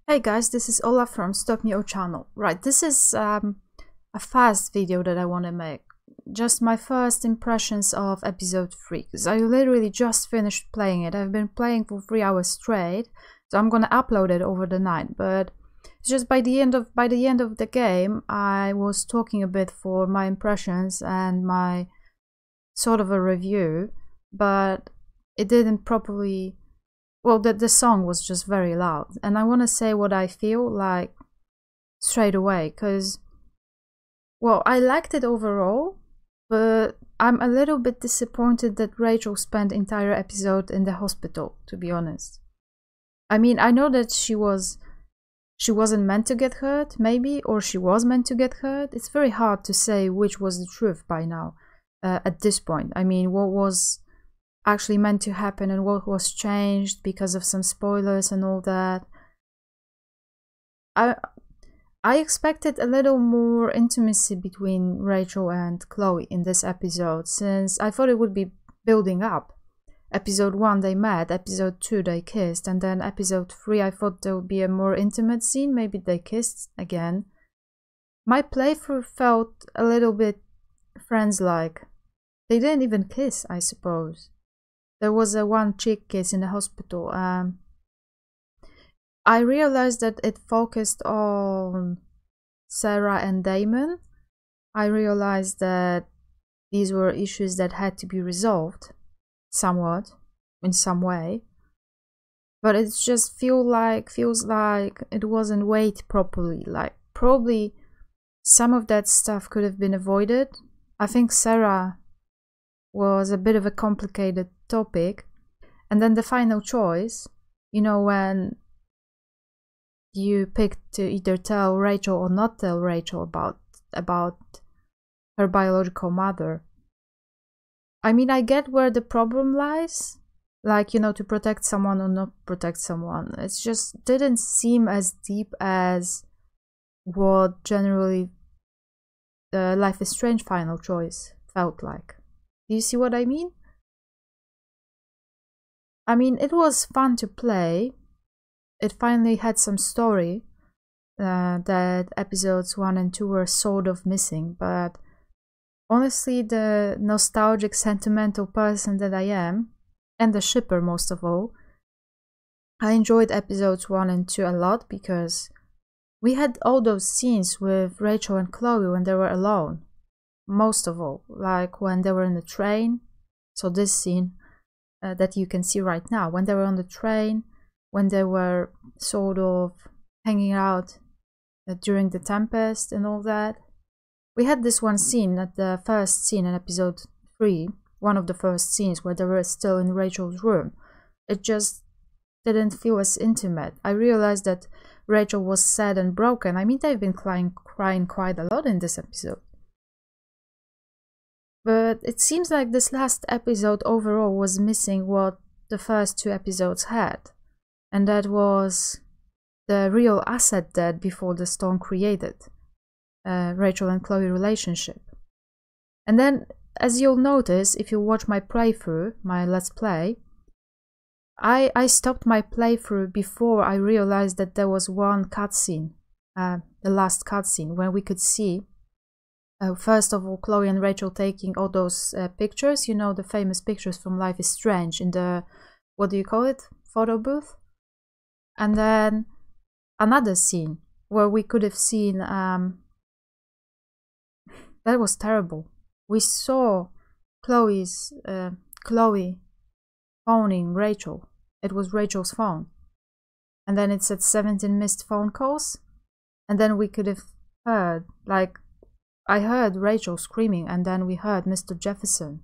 Hey guys, this is Ola from Stop Neo channel. Right, this is a fast video that I want to make. Just my first impressions of episode 3, because I literally just finished playing it. I've been playing for 3 hours straight, so I'm gonna upload it over the night. But it's just by the end of the game, I was talking a bit for my impressions and my sort of a review, but it didn't properly. Well, the song was just very loud, and I want to say what I feel like straight away, because, well, I liked it overall, but I'm a little bit disappointed that Rachel spent the entire episode in the hospital, to be honest. I mean, I know that she wasn't meant to get hurt, maybe, or she was meant to get hurt. It's very hard to say which was the truth by now, at this point. I mean, what was actually meant to happen and what was changed because of some spoilers and all that. I expected a little more intimacy between Rachel and Chloe in this episode, since I thought it would be building up. Episode 1 they met, episode 2 they kissed, and then episode 3 I thought there would be a more intimate scene, maybe they kissed again. My playthrough felt a little bit Friends-like. They didn't even kiss, I suppose. There was a one cheek kiss in the hospital. I realized that it focused on Sarah and Damon. I realized that these were issues that had to be resolved somewhat, in some way. But it just feels like it wasn't weighed properly. Like, probably some of that stuff could have been avoided. I think Sarah was a bit of a complicated topic, and then the final choice, you know, when you pick to either tell Rachel or not tell Rachel about her biological mother. I mean, I get where the problem lies, like, you know, to protect someone or not protect someone. It just didn't seem as deep as what generally the Life is Strange final choice felt like. Do you see what I mean? I mean, it was fun to play. It finally had some story that episodes 1 and 2 were sort of missing, but honestly, the nostalgic, sentimental person that I am, and the shipper most of all, I enjoyed episodes 1 and 2 a lot, because we had all those scenes with Rachel and Chloe when they were alone. Most of all, like when they were in the train. So this scene that you can see right now, when they were on the train, when they were sort of hanging out during the Tempest and all that. We had this one scene at the first scene in episode 3, one of the first scenes where they were still in Rachel's room. It just didn't feel as intimate. I realized that Rachel was sad and broken. I mean, they've been crying quite a lot in this episode. But it seems like this last episode overall was missing what the first 2 episodes had. And that was the real asset that Before the Storm created. Rachel and Chloe relationship. And then, as you'll notice, if you watch my playthrough, my Let's Play, I stopped my playthrough before I realized that there was one cutscene, the last cutscene, where we could see first of all, Chloe and Rachel taking all those pictures, you know, the famous pictures from Life is Strange in the, what do you call it, photo booth? And then another scene where we could have seen, that was terrible. We saw Chloe phoning Rachel. It was Rachel's phone. And then it said 17 missed phone calls. And then we could have heard, like, I heard Rachel screaming, and then we heard Mr. Jefferson.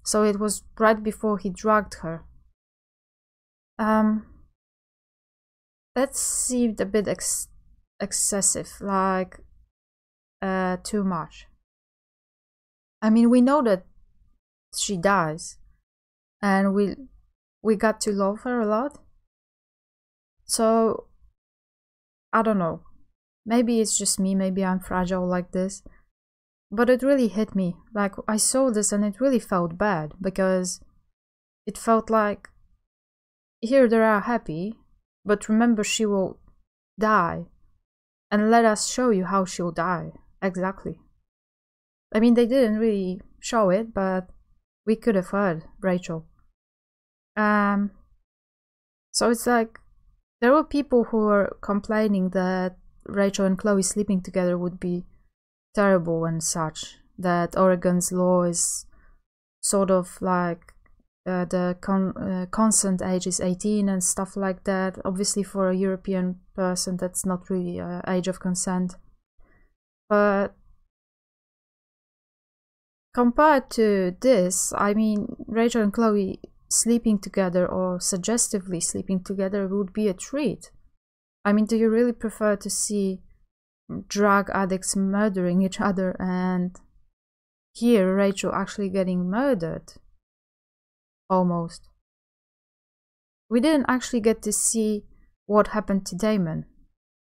So it was right before he drugged her. That seemed a bit excessive, like too much. I mean, we know that she dies, and we got to love her a lot. So I don't know. Maybe it's just me, maybe I'm fragile like this. But it really hit me. Like, I saw this and it really felt bad, because it felt like, here they are happy, but remember, she will die, and let us show you how she'll die exactly. I mean, they didn't really show it, but we could have heard Rachel. So it's like there were people who were complaining that Rachel and Chloe sleeping together would be terrible and such, that Oregon's law is sort of like the consent age is 18 and stuff like that. Obviously for a European person that's not really age of consent, but compared to this, I mean, Rachel and Chloe sleeping together or suggestively sleeping together would be a treat. I mean, do you really prefer to see drug addicts murdering each other and here Rachel actually getting murdered? Almost. We didn't actually get to see what happened to Damon.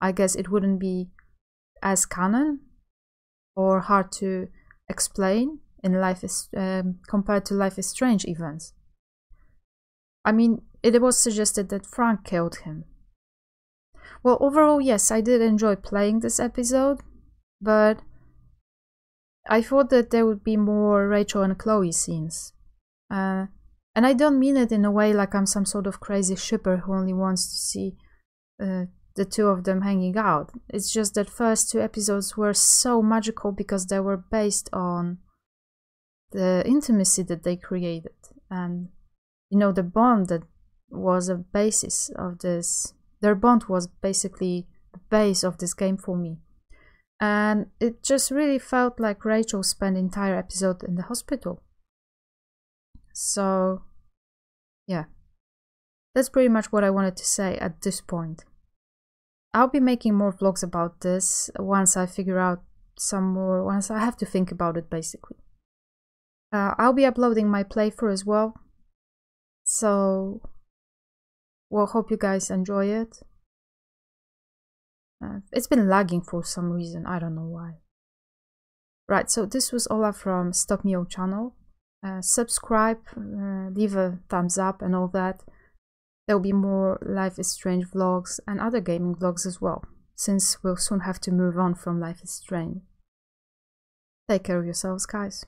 I guess it wouldn't be as canon or hard to explain in Life is compared to Life is Strange events. I mean, it was suggested that Frank killed him. Well, overall, yes, I did enjoy playing this episode, but I thought that there would be more Rachel and Chloe scenes. And I don't mean it in a way like I'm some sort of crazy shipper who only wants to see the two of them hanging out. It's just that first two episodes were so magical because they were based on the intimacy that they created. And, you know, the bond that was a basis of this. Their bond was basically the base of this game for me. And it just really felt like Rachel spent the entire episode in the hospital. So, yeah. That's pretty much what I wanted to say at this point. I'll be making more vlogs about this once I figure out some more, once I have to think about it basically. I'll be uploading my playthrough as well. So, well, hope you guys enjoy it. It's been lagging for some reason, I don't know why. Right, so this was Ola from Stop Me O channel. Subscribe, leave a thumbs up and all that. There'll be more Life is Strange vlogs and other gaming vlogs as well, since we'll soon have to move on from Life is Strange. Take care of yourselves, guys.